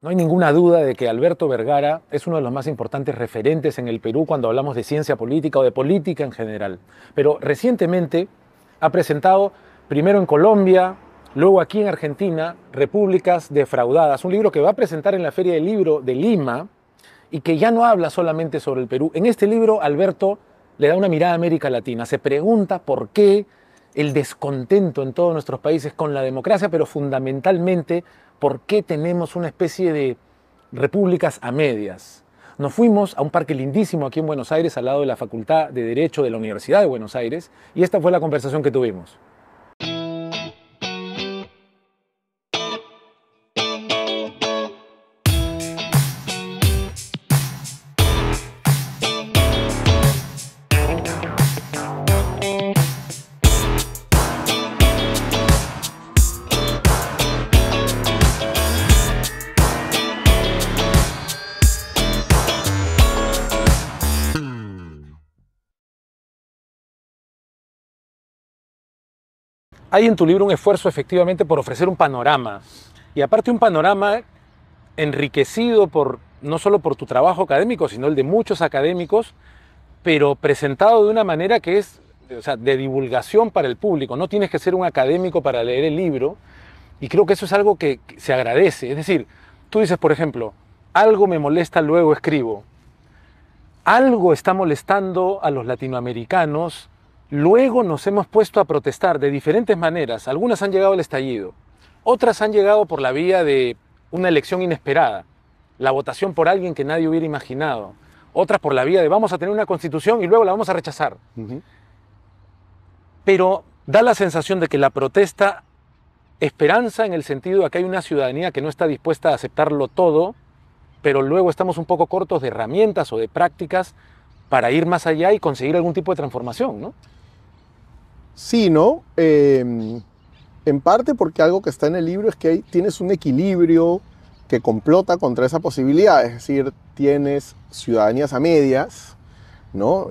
No hay ninguna duda de que Alberto Vergara es uno de los más importantes referentes en el Perú cuando hablamos de ciencia política o de política en general. Pero recientemente ha presentado, primero en Colombia, luego aquí en Argentina, Repúblicas Defraudadas, un libro que va a presentar en la Feria del Libro de Lima y que ya no habla solamente sobre el Perú. En este libro, Alberto le da una mirada a América Latina, se pregunta por qué el descontento en todos nuestros países con la democracia, pero fundamentalmente por qué tenemos una especie de repúblicas a medias. Nos fuimos a un parque lindísimo aquí en Buenos Aires, al lado de la Facultad de Derecho de la Universidad de Buenos Aires, y esta fue la conversación que tuvimos. Hay en tu libro un esfuerzo efectivamente por ofrecer un panorama, y aparte un panorama enriquecido por, no solo por tu trabajo académico, sino el de muchos académicos, pero presentado de una manera que es, o sea, de divulgación para el público. No tienes que ser un académico para leer el libro, y creo que eso es algo que se agradece. Es decir, tú dices, por ejemplo, algo me molesta, luego escribo. Algo está molestando a los latinoamericanos, luego nos hemos puesto a protestar de diferentes maneras. Algunas han llegado al estallido, otras han llegado por la vía de una elección inesperada, la votación por alguien que nadie hubiera imaginado, otras por la vía de vamos a tener una constitución y luego la vamos a rechazar. Pero da la sensación de que la protesta esperanza en el sentido de que hay una ciudadanía que no está dispuesta a aceptarlo todo, pero luego estamos un poco cortos de herramientas o de prácticas para ir más allá y conseguir algún tipo de transformación, ¿no? Sí, ¿no? En parte porque algo que está en el libro es que tienes un equilibrio que complota contra esa posibilidad, es decir, tienes ciudadanías a medias, ¿no?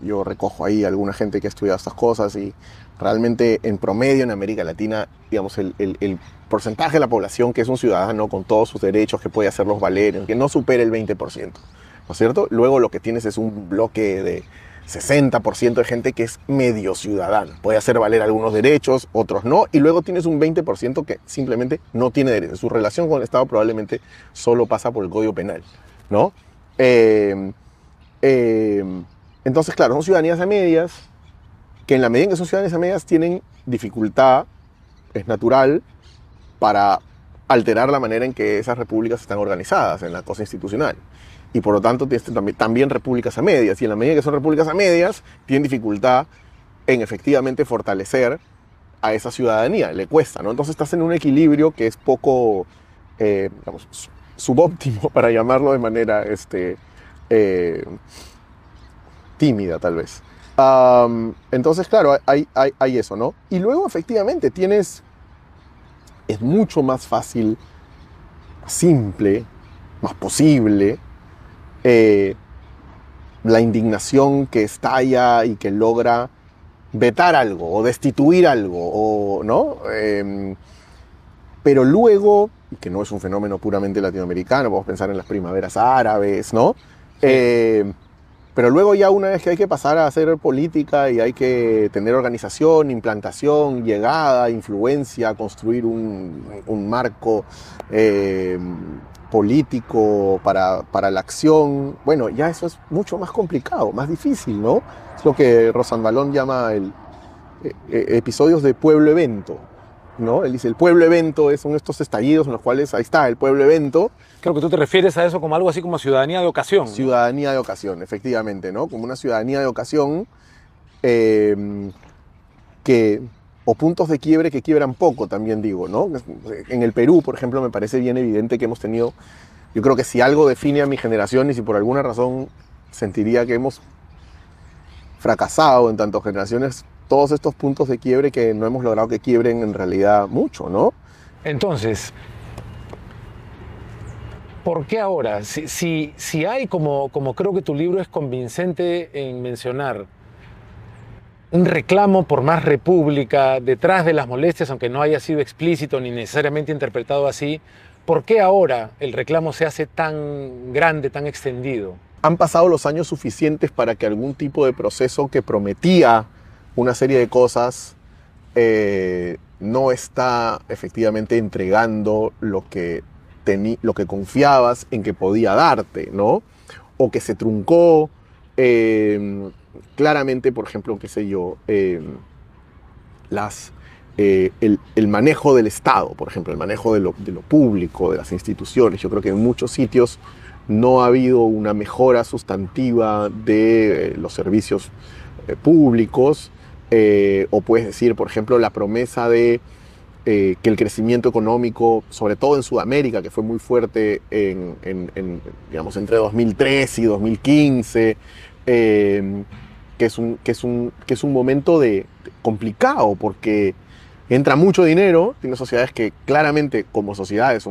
Yo recojo ahí a alguna gente que ha estudiado estas cosas y realmente en promedio en América Latina, digamos, el porcentaje de la población que es un ciudadano con todos sus derechos, que puede hacerlos valer, que no supere el 20%, ¿no es cierto? Luego lo que tienes es un bloque de 60% de gente que es medio ciudadano, puede hacer valer algunos derechos, otros no, y luego tienes un 20% que simplemente no tiene derechos. Su relación con el Estado probablemente solo pasa por el Código Penal, ¿no? Entonces, claro, son ciudadanías a medias, que en la medida en que son ciudadanías a medias tienen dificultad, es natural, para alterar la manera en que esas repúblicas están organizadas en la cosa institucional. Y por lo tanto tienes también repúblicas a medias, y en la medida que son repúblicas a medias, tienen dificultad en efectivamente fortalecer a esa ciudadanía, le cuesta, ¿no? Entonces estás en un equilibrio que es poco, digamos, subóptimo, para llamarlo de manera tímida, tal vez. Entonces, claro, hay eso, ¿no? Y luego, efectivamente, es mucho más fácil, más simple, más posible, la indignación que estalla y que logra vetar algo o destituir algo, o, ¿no? Pero luego, que no es un fenómeno puramente latinoamericano, podemos pensar en las primaveras árabes, ¿no? Sí. Pero luego ya una vez que hay que pasar a hacer política y hay que tener organización, implantación, llegada, influencia, construir un marco político para la acción, bueno, ya eso es mucho más complicado, más difícil, ¿no? Es lo que Rosanvallón llama episodios de pueblo-evento, ¿no? Él dice, el pueblo-evento son estos estallidos en los cuales, ahí está, el pueblo-evento. Creo que tú te refieres a eso como algo así como ciudadanía de ocasión, ¿no? Ciudadanía de ocasión, efectivamente, ¿no? Como una ciudadanía de ocasión o puntos de quiebre que quiebran poco, también digo, ¿no? En el Perú, por ejemplo, me parece bien evidente que hemos tenido, yo creo que si algo define a mi generación y si por alguna razón sentiría que hemos fracasado en tantas generaciones, todos estos puntos de quiebre que no hemos logrado que quiebren en realidad mucho, ¿no? Entonces, ¿por qué ahora? Si hay, como creo que tu libro es convincente en mencionar, un reclamo por más república detrás de las molestias, aunque no haya sido explícito ni necesariamente interpretado así, ¿Por qué ahora el reclamo se hace tan grande, tan extendido? Han pasado los años suficientes para que algún tipo de proceso que prometía una serie de cosas no está efectivamente entregando lo que confiabas en que podía darte, ¿no? O que se truncó. Claramente, por ejemplo, qué sé yo, el manejo del Estado, por ejemplo, el manejo de lo público, de las instituciones. Yo creo que en muchos sitios no ha habido una mejora sustantiva de los servicios públicos, o puedes decir, por ejemplo, la promesa de que el crecimiento económico, sobre todo en Sudamérica, que fue muy fuerte digamos, entre 2003 y 2015, que es un momento complicado, porque entra mucho dinero, tiene sociedades que claramente como sociedades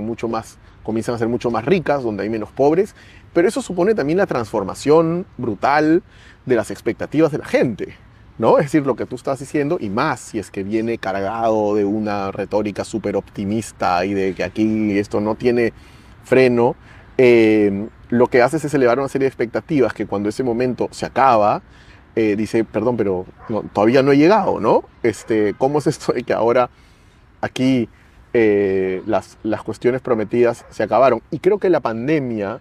comienzan a ser mucho más ricas, donde hay menos pobres, pero eso supone también la transformación brutal de las expectativas de la gente, ¿no? Es decir, lo que tú estás diciendo, y más si es que viene cargado de una retórica súper optimista y de que aquí esto no tiene freno, lo que haces es elevar una serie de expectativas que cuando ese momento se acaba, dice, perdón, pero todavía no he llegado, ¿no? ¿Cómo es esto de que ahora aquí las cuestiones prometidas se acabaron? Y creo que la pandemia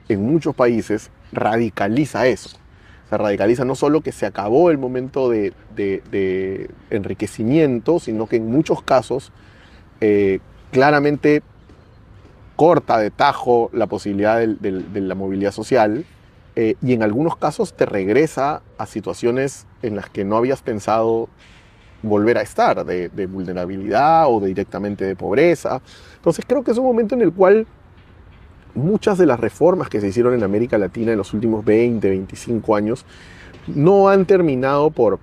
en muchos países radicaliza eso. O sea, radicaliza no solo que se acabó el momento de enriquecimiento, sino que en muchos casos claramente corta de tajo la posibilidad de la movilidad social, y en algunos casos te regresa a situaciones en las que no habías pensado volver a estar, de vulnerabilidad o directamente de pobreza. Entonces creo que es un momento en el cual muchas de las reformas que se hicieron en América Latina en los últimos 20, 25 años no han terminado por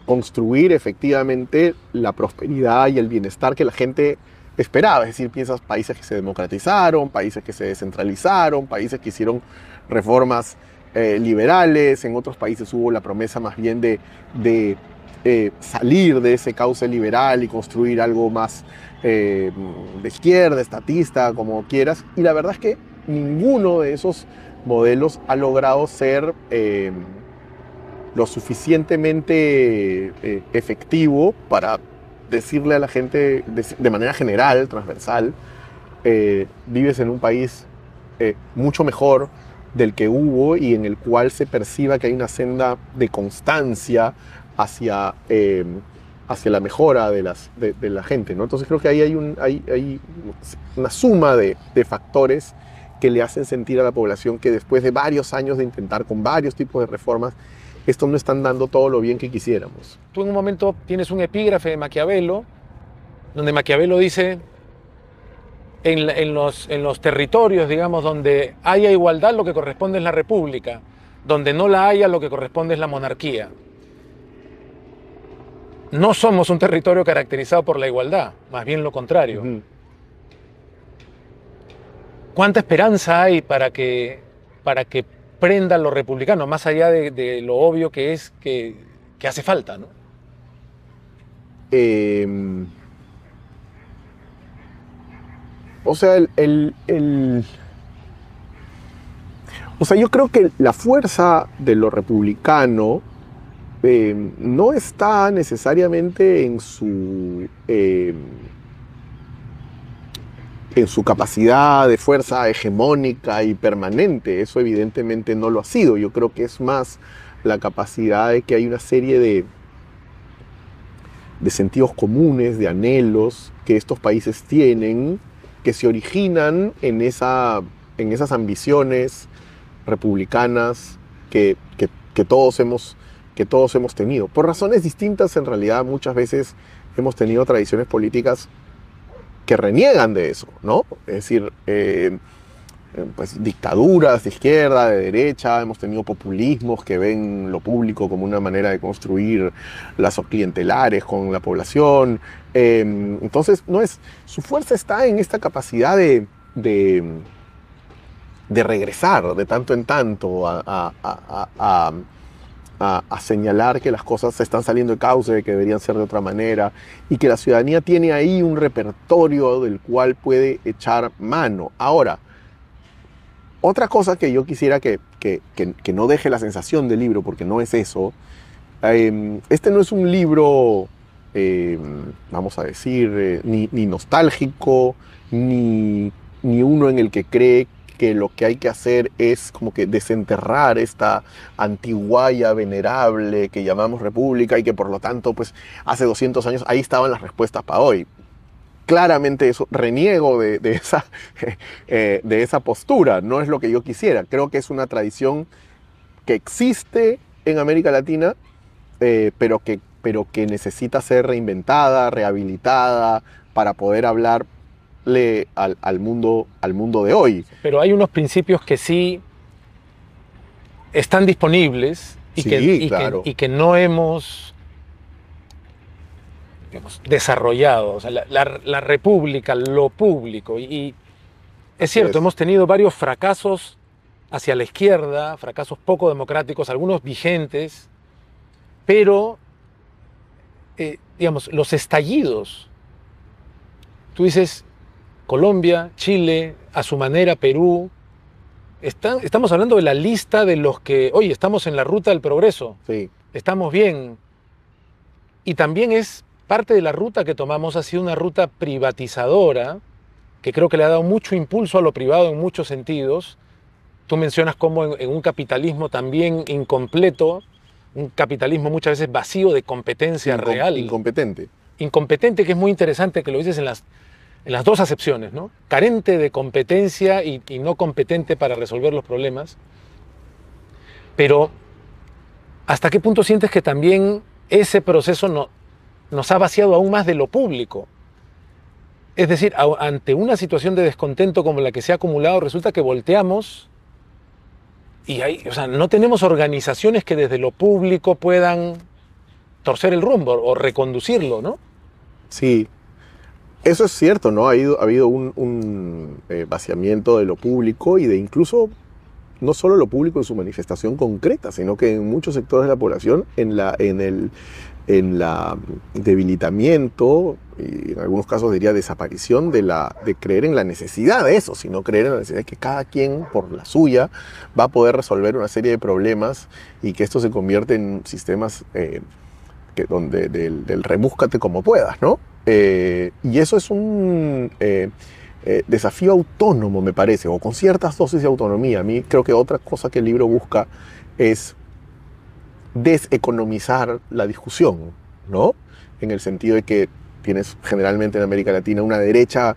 construir efectivamente la prosperidad y el bienestar que la gente esperaba. Es decir, piensas países que se democratizaron, países que se descentralizaron, países que hicieron reformas liberales. En otros países hubo la promesa más bien de salir de ese cauce liberal y construir algo más de izquierda, estatista, como quieras. Y la verdad es que ninguno de esos modelos ha logrado ser lo suficientemente efectivo para decirle a la gente de manera general, transversal, vives en un país mucho mejor del que hubo y en el cual se perciba que hay una senda de constancia hacia la mejora de la gente, ¿no? Entonces creo que ahí hay una suma de factores que le hacen sentir a la población que después de varios años de intentar con varios tipos de reformas, estos no están dando todo lo bien que quisiéramos. Tú en un momento tienes un epígrafe de Maquiavelo, donde Maquiavelo dice, en los territorios, digamos, donde haya igualdad, lo que corresponde es la república, donde no la haya, lo que corresponde es la monarquía. No somos un territorio caracterizado por la igualdad, más bien lo contrario. Uh-huh. ¿Cuánta esperanza hay para que prenda lo republicano, más allá de lo obvio que es que hace falta, ¿no? O sea, yo creo que la fuerza de lo republicano no está necesariamente en su capacidad de fuerza hegemónica y permanente. Eso evidentemente no lo ha sido. Yo creo que es más la capacidad de que hay una serie de sentidos comunes, de anhelos que estos países tienen, que se originan en esas ambiciones republicanas que todos hemos tenido. Por razones distintas, en realidad, muchas veces hemos tenido tradiciones políticas que reniegan de eso, ¿no? Es decir, pues dictaduras de izquierda, de derecha, hemos tenido populismos que ven lo público como una manera de construir lazos clientelares con la población. Entonces, su fuerza está en esta capacidad de regresar de tanto en tanto a a señalar que las cosas se están saliendo de cauce, que deberían ser de otra manera, y que la ciudadanía tiene ahí un repertorio del cual puede echar mano. Ahora, otra cosa que yo quisiera que no deje la sensación del libro, porque no es eso, este no es un libro, vamos a decir, ni nostálgico, ni uno en el que cree que lo que hay que hacer es como que desenterrar esta antiguaya venerable que llamamos república y que por lo tanto, pues hace 200 años ahí estaban las respuestas para hoy. Claramente eso, reniego de esa postura, no es lo que yo quisiera. Creo que es una tradición que existe en América Latina, pero que necesita ser reinventada, rehabilitada, para poder hablarle al mundo de hoy. Pero hay unos principios que sí están disponibles y, Sí, claro. que no hemos, digamos, desarrollado. O sea, la república, lo público. Y es cierto, hemos tenido varios fracasos hacia la izquierda, fracasos poco democráticos, algunos vigentes, pero, digamos, los estallidos. Tú dices Colombia, Chile, a su manera Perú. Estamos hablando de la lista de los que, oye, estamos en la ruta del progreso. Sí. Estamos bien. Y también es parte de la ruta que tomamos, ha sido una ruta privatizadora, que creo que le ha dado mucho impulso a lo privado en muchos sentidos. Tú mencionas cómo en un capitalismo también incompleto, un capitalismo muchas veces vacío de competencia real. Incompetente. Incompetente, que es muy interesante que lo dices en las dos acepciones, ¿no? Carente de competencia y no competente para resolver los problemas. Pero, ¿hasta qué punto sientes que también ese proceso nos ha vaciado aún más de lo público? Es decir, ante una situación de descontento como la que se ha acumulado, resulta que volteamos y no tenemos organizaciones que desde lo público puedan torcer el rumbo o reconducirlo, ¿no? Sí, eso es cierto, ¿no? Ha habido un vaciamiento de lo público y de incluso no solo lo público en su manifestación concreta, sino que en muchos sectores de la población, en la debilitamiento y en algunos casos diría desaparición de creer en la necesidad de eso, sino creer en la necesidad de que cada quien por la suya va a poder resolver una serie de problemas y que esto se convierte en sistemas del rebúscate como puedas, ¿no? Y eso es un desafío autónomo, me parece, o con ciertas dosis de autonomía. A mí creo que otra cosa que el libro busca es deseconomizar la discusión, ¿no? En el sentido de que tienes generalmente en América Latina una derecha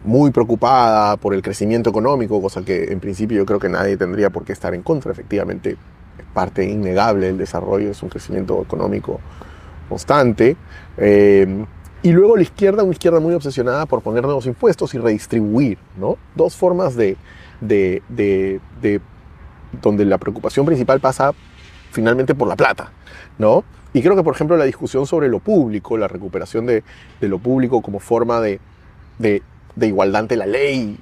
muy preocupada por el crecimiento económico, cosa que en principio yo creo que nadie tendría por qué estar en contra. Efectivamente, es parte innegable del desarrollo, es un crecimiento económico constante. Y luego la izquierda, una izquierda muy obsesionada por poner nuevos impuestos y redistribuir, ¿no? Dos formas donde la preocupación principal pasa finalmente por la plata, ¿no? Y creo que, por ejemplo, la discusión sobre lo público, la recuperación de lo público como forma de igualdad ante la ley,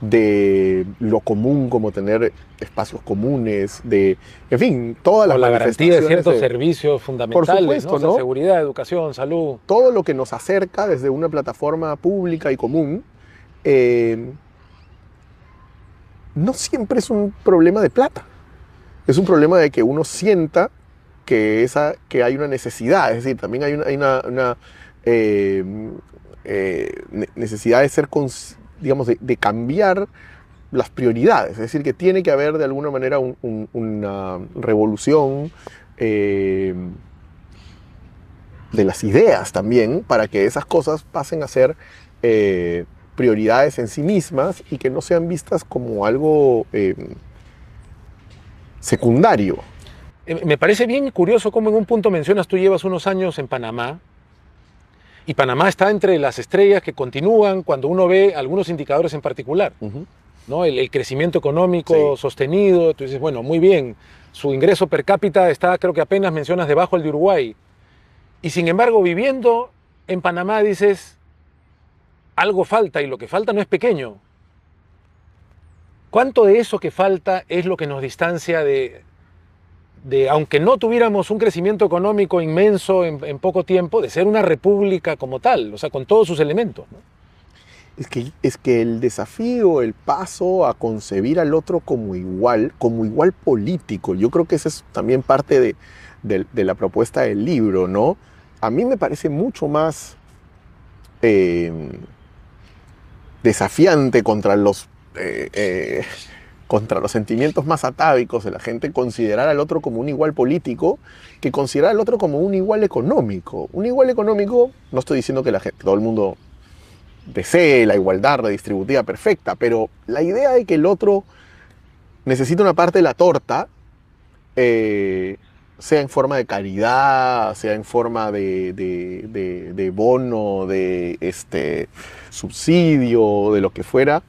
de lo común como tener espacios comunes, en fin, todas las garantía de ciertos servicios fundamentales, por supuesto, ¿no? O sea, seguridad, educación, salud. Todo lo que nos acerca desde una plataforma pública y común, no siempre es un problema de plata. Es un problema de que uno sienta que hay una necesidad. Es decir, también hay una necesidad de ser, digamos, de cambiar las prioridades. Es decir, que tiene que haber de alguna manera una revolución de las ideas también, para que esas cosas pasen a ser prioridades en sí mismas y que no sean vistas como algo secundario. Me parece bien curioso cómo en un punto mencionas, tú llevas unos años en Panamá, y Panamá está entre las estrellas que continúan cuando uno ve algunos indicadores en particular, ¿no? El crecimiento económico sostenido, tú dices, bueno, muy bien, su ingreso per cápita está, creo que apenas mencionas, debajo del de Uruguay. Y sin embargo, viviendo en Panamá dices, algo falta, y lo que falta no es pequeño. ¿Cuánto de eso que falta es lo que nos distancia de aunque no tuviéramos un crecimiento económico inmenso en poco tiempo, de ser una república como tal, o sea, con todos sus elementos, ¿no? Es que el desafío, el paso a concebir al otro como igual político, yo creo que esa es también parte de la propuesta del libro, ¿no? A mí me parece mucho más desafiante contra los sentimientos más atávicos de la gente considerar al otro como un igual político que considerar al otro como un igual económico. Un igual económico, no estoy diciendo que todo el mundo desee la igualdad redistributiva perfecta, pero la idea de que el otro necesita una parte de la torta, sea en forma de caridad, sea en forma de bono, de subsidio, de lo que fuera,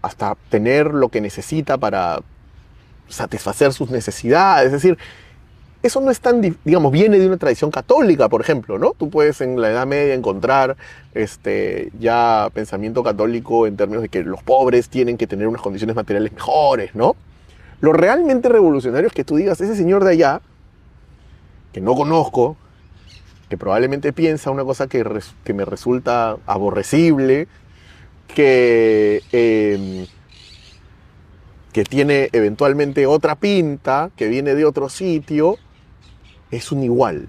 hasta tener lo que necesita para satisfacer sus necesidades. Es decir, eso no es tan, digamos, viene de una tradición católica, por ejemplo, ¿no? Tú puedes en la Edad Media encontrar ya pensamiento católico en términos de que los pobres tienen que tener unas condiciones materiales mejores, ¿no? Lo realmente revolucionario es que tú digas, ese señor de allá, que no conozco, que probablemente piensa una cosa que me resulta aborrecible, que tiene eventualmente otra pinta, que viene de otro sitio, es un igual.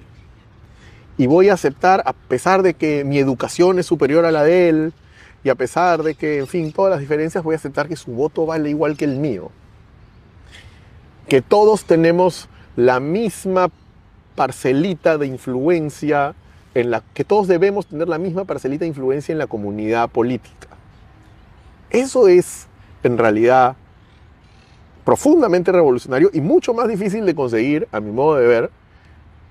Y voy a aceptar, a pesar de que mi educación es superior a la de él, y a pesar de que, en fin, todas las diferencias, voy a aceptar que su voto vale igual que el mío. Que todos tenemos la misma parcelita de influencia, que todos debemos tener la misma parcelita de influencia en la comunidad política. Eso es, en realidad, profundamente revolucionario y mucho más difícil de conseguir, a mi modo de ver,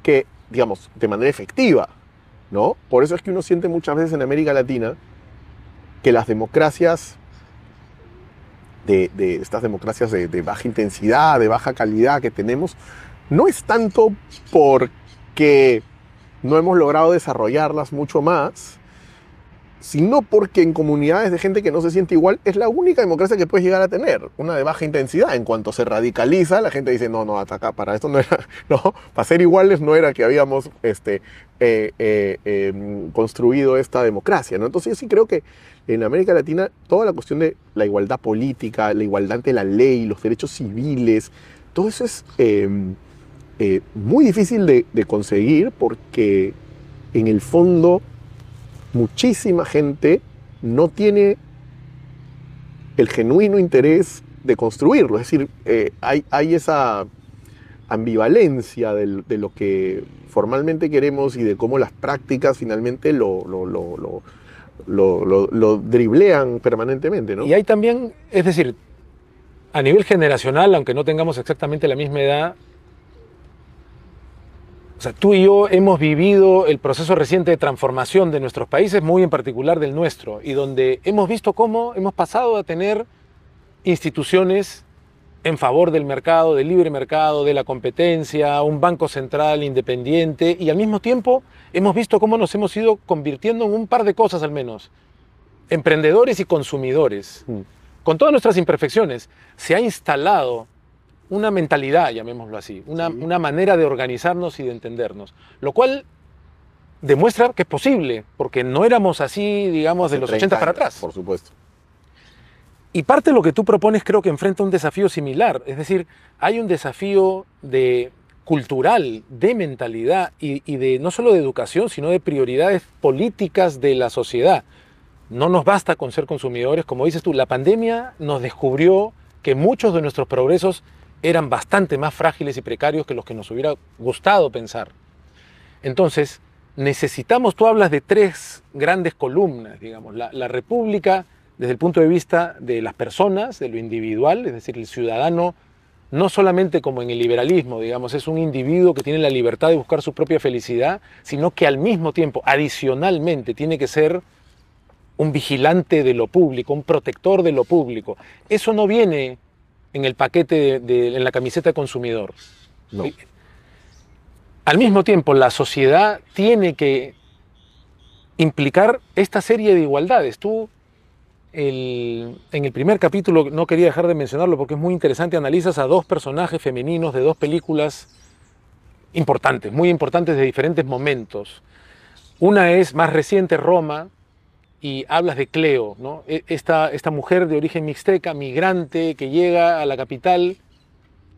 que, digamos, de manera efectiva, ¿no? Por eso es que uno siente muchas veces en América Latina que las democracias, estas democracias de baja intensidad, de baja calidad que tenemos, no es tanto porque no hemos logrado desarrollarlas mucho más, sino porque en comunidades de gente que no se siente igual, es la única democracia que puedes llegar a tener, una de baja intensidad. En cuanto se radicaliza, la gente dice, no, hasta acá, para esto no era, no, para ser iguales no era que habíamos construido esta democracia, ¿no? Entonces yo sí creo que en América Latina toda la cuestión de la igualdad política, la igualdad ante la ley, los derechos civiles, todo eso es muy difícil de conseguir porque en el fondo muchísima gente no tiene el genuino interés de construirlo. Es decir, hay esa ambivalencia de lo que formalmente queremos y de cómo las prácticas finalmente lo driblean permanentemente, ¿no? Y hay también, es decir, a nivel generacional, aunque no tengamos exactamente la misma edad, o sea, tú y yo hemos vivido el proceso reciente de transformación de nuestros países, muy en particular del nuestro, y donde hemos visto cómo hemos pasado a tener instituciones en favor del mercado, del libre mercado, de la competencia, un banco central independiente, y al mismo tiempo hemos visto cómo nos hemos ido convirtiendo en un par de cosas al menos, emprendedores y consumidores. Con todas nuestras imperfecciones, se ha instalado una mentalidad, llamémoslo así, una manera de organizarnos y de entendernos, lo cual demuestra que es posible, porque no éramos así, digamos, de los 80 para atrás. Por supuesto. Y parte de lo que tú propones creo que enfrenta un desafío similar, es decir, hay un desafío cultural, de mentalidad y de no solo de educación, sino de prioridades políticas de la sociedad. No nos basta con ser consumidores, como dices tú, la pandemia nos descubrió que muchos de nuestros progresos eran bastante más frágiles y precarios que los que nos hubiera gustado pensar. Entonces, necesitamos, tú hablas de tres grandes columnas, digamos, la república desde el punto de vista de las personas, de lo individual, es decir, el ciudadano, no solamente como en el liberalismo, digamos, es un individuo que tiene la libertad de buscar su propia felicidad, sino que al mismo tiempo, adicionalmente, tiene que ser un vigilante de lo público, un protector de lo público. Eso no viene en el paquete en la camiseta de consumidor. No. Al mismo tiempo, la sociedad tiene que implicar esta serie de igualdades. Tú En el primer capítulo, no quería dejar de mencionarlo porque es muy interesante, analizas a dos personajes femeninos de dos películas importantes, muy importantes de diferentes momentos. Una es más reciente, Roma, y hablas de Cleo, ¿no? Esta mujer de origen mixteca, migrante, que llega a la capital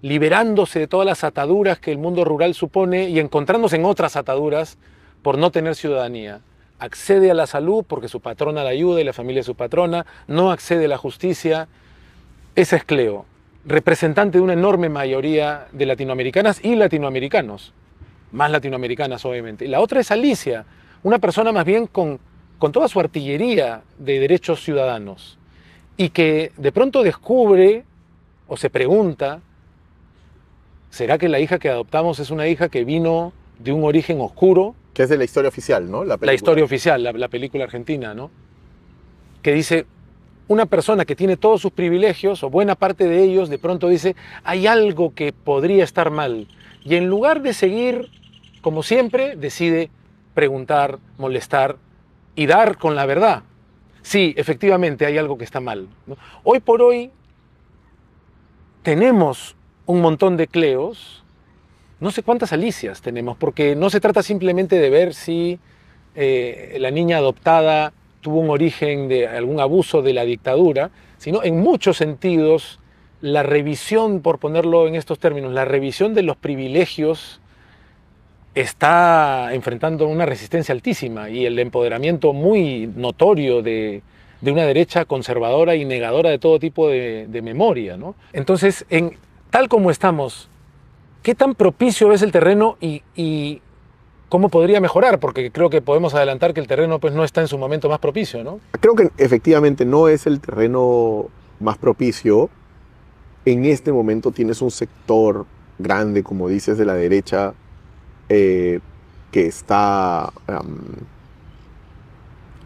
liberándose de todas las ataduras que el mundo rural supone y encontrándose en otras ataduras por no tener ciudadanía. Accede a la salud porque su patrona la ayuda y la familia es su patrona, no accede a la justicia. Esa es Cleo, representante de una enorme mayoría de latinoamericanas y latinoamericanos, más latinoamericanas obviamente. Y la otra es Alicia, una persona más bien con toda su artillería de derechos ciudadanos y que de pronto descubre o se pregunta, ¿será que la hija que adoptamos es una hija que vino de un origen oscuro? Que es de la historia oficial, ¿no? La historia oficial, la película argentina, ¿no? Que dice, una persona que tiene todos sus privilegios, o buena parte de ellos, de pronto dice, hay algo que podría estar mal. Y en lugar de seguir, como siempre, decide preguntar, molestar y dar con la verdad. Sí, efectivamente hay algo que está mal, ¿no? Hoy por hoy tenemos un montón de Cleos, no sé cuántas Alicias tenemos, porque no se trata simplemente de ver si la niña adoptada tuvo un origen de algún abuso de la dictadura, sino en muchos sentidos la revisión, por ponerlo en estos términos, la revisión de los privilegios está enfrentando una resistencia altísima y el empoderamiento muy notorio de una derecha conservadora y negadora de todo tipo de memoria, ¿no? Entonces, tal como estamos, ¿qué tan propicio es el terreno y cómo podría mejorar? Porque creo que podemos adelantar que el terreno pues, no está en su momento más propicio, ¿no? Creo que efectivamente no es el terreno más propicio. En este momento tienes un sector grande, como dices, de la derecha, que está...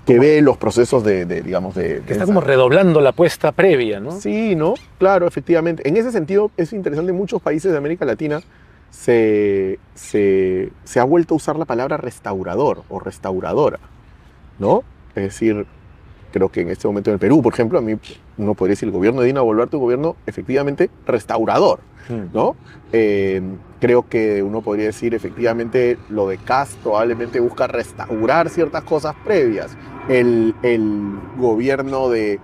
que ve los procesos digamos, que está como redoblando la apuesta previa, ¿no? Sí, ¿no? Claro, efectivamente. En ese sentido, es interesante, en muchos países de América Latina se ha vuelto a usar la palabra restaurador o restauradora, ¿no? Es decir, creo que en este momento en el Perú, por ejemplo, a mí uno podría decir el gobierno de Dina Boluarte, un gobierno efectivamente restaurador, ¿no? Creo que uno podría decir efectivamente lo de Kast probablemente busca restaurar ciertas cosas previas. El gobierno de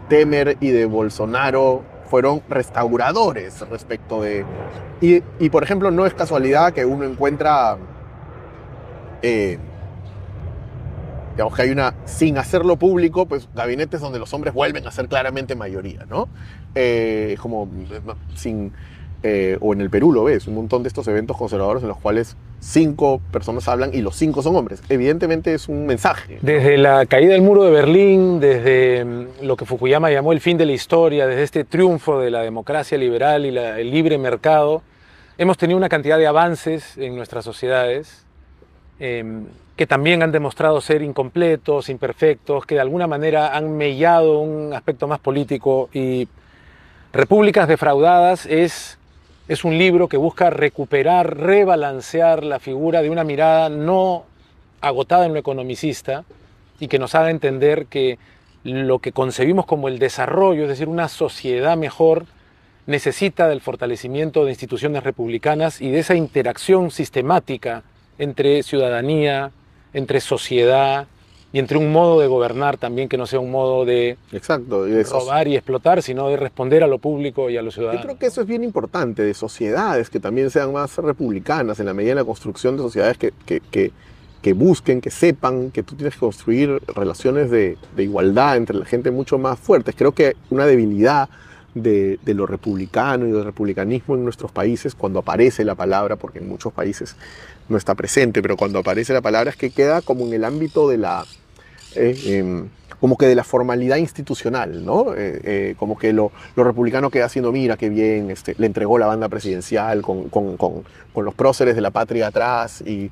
Temer y de Bolsonaro fueron restauradores respecto de... Y por ejemplo, no es casualidad que uno encuentra... digamos que hay sin hacerlo público, pues gabinetes donde los hombres vuelven a ser claramente mayoría, ¿no? Como o en el Perú lo ves, un montón de estos eventos conservadores en los cuales 5 personas hablan y los 5 son hombres. Evidentemente es un mensaje, ¿no? Desde la caída del muro de Berlín, desde lo que Fukuyama llamó el fin de la historia, desde este triunfo de la democracia liberal y el libre mercado, hemos tenido una cantidad de avances en nuestras sociedades que también han demostrado ser incompletos, imperfectos, que de alguna manera han mellado un aspecto más político. Y Repúblicas defraudadas es un libro que busca recuperar, rebalancear la figura de una mirada no agotada en lo economicista y que nos haga entender que lo que concebimos como el desarrollo, es decir, una sociedad mejor, necesita del fortalecimiento de instituciones republicanas y de esa interacción sistemática entre ciudadanía, entre sociedad y entre un modo de gobernar también que no sea un modo de exacto, robar y explotar, sino de responder a lo público y a los ciudadanos. Yo creo que eso es bien importante, de sociedades que también sean más republicanas en la medida de la construcción de sociedades que busquen, que sepan que tú tienes que construir relaciones de igualdad entre la gente mucho más fuertes. Creo que una debilidad de lo republicano y del republicanismo en nuestros países, cuando aparece la palabra, porque en muchos países no está presente, pero cuando aparece la palabra es que queda como en el ámbito de la como que de la formalidad institucional, ¿no? Como que lo republicano queda haciendo, mira qué bien, le entregó la banda presidencial con los próceres de la patria atrás, y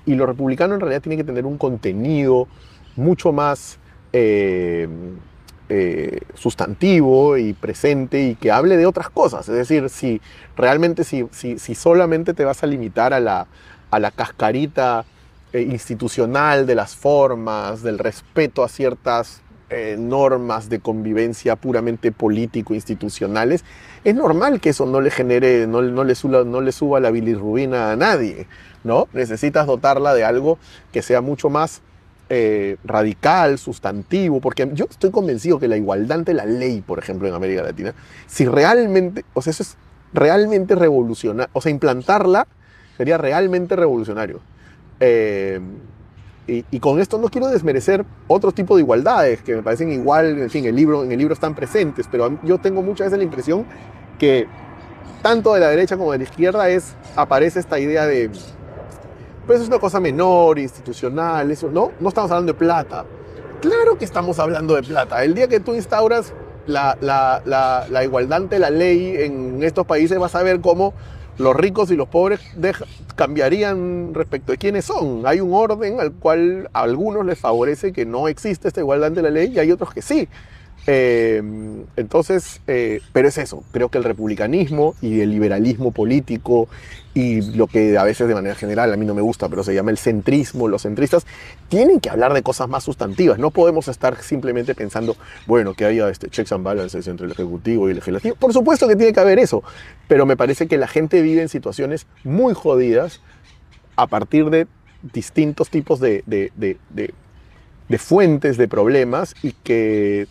lo republicano en realidad tiene que tener un contenido mucho más sustantivo y presente y que hable de otras cosas. Es decir, si realmente si solamente te vas a limitar a la cascarita institucional de las formas, del respeto a ciertas normas de convivencia puramente político-institucionales, es normal que eso no le genere, no le suba la bilirrubina a nadie, ¿no? Necesitas dotarla de algo que sea mucho más radical, sustantivo, porque yo estoy convencido que la igualdad ante la ley, por ejemplo, en América Latina, si realmente, o sea, eso es realmente revolucionario, o sea, implantarla sería realmente revolucionario. Y con esto no quiero desmerecer otro tipo de igualdades que me parecen igual, en fin, en el libro están presentes, pero yo tengo muchas veces la impresión que tanto de la derecha como de la izquierda aparece esta idea de, pues es una cosa menor, institucional, eso, ¿no? No estamos hablando de plata. Claro que estamos hablando de plata. El día que tú instauras la igualdad ante la ley en estos países, vas a ver cómo los ricos y los pobres cambiarían respecto de quiénes son. Hay un orden al cual a algunos les favorece que no existe esta igualdad ante la ley y hay otros que sí. Entonces, pero es eso, creo que el republicanismo y el liberalismo político y lo que a veces de manera general a mí no me gusta, pero se llama el centrismo, los centristas, tienen que hablar de cosas más sustantivas. No podemos estar simplemente pensando, bueno, que haya checks and balances entre el ejecutivo y el legislativo. Por supuesto que tiene que haber eso, pero me parece que la gente vive en situaciones muy jodidas a partir de distintos tipos de fuentes de problemas y que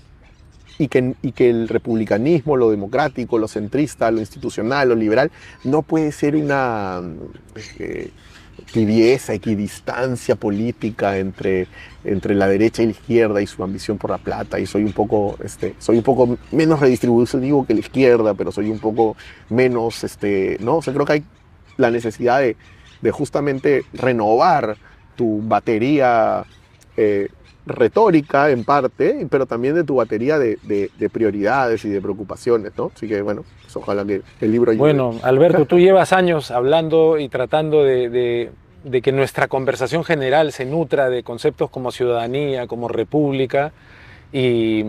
el republicanismo, lo democrático, lo centrista, lo institucional, lo liberal, no puede ser una tibieza, equidistancia política entre la derecha y la izquierda y su ambición por la plata. Y soy un poco menos redistributivo que la izquierda, pero soy un poco menos, ¿no? O sea, creo que hay la necesidad de justamente renovar tu batería retórica en parte, pero también de tu batería de prioridades y de preocupaciones, ¿no? Así que bueno, pues ojalá que el libro ayude. Bueno, Alberto, tú llevas años hablando y tratando de que nuestra conversación general se nutra de conceptos como ciudadanía, como república, y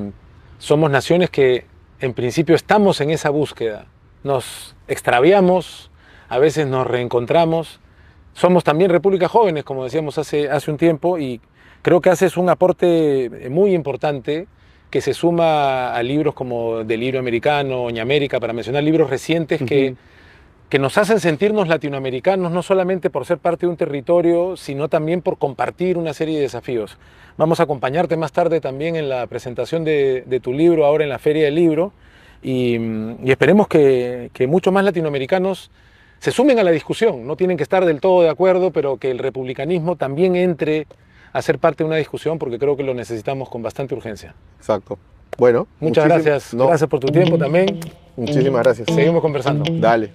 somos naciones que en principio estamos en esa búsqueda. Nos extraviamos, a veces nos reencontramos. Somos también repúblicas jóvenes, como decíamos hace un tiempo, y creo que haces un aporte muy importante que se suma a libros como Del Libro Americano, Oñamérica, para mencionar libros recientes que nos hacen sentirnos latinoamericanos, no solamente por ser parte de un territorio, sino también por compartir una serie de desafíos. Vamos a acompañarte más tarde también en la presentación de tu libro, ahora en la Feria del Libro, y esperemos que muchos más latinoamericanos se sumen a la discusión. No tienen que estar del todo de acuerdo, pero que el republicanismo también entre a ser parte de una discusión, porque creo que lo necesitamos con bastante urgencia. Exacto. Bueno, muchas gracias. Gracias por tu tiempo también. Muchísimas gracias. Seguimos conversando. Dale.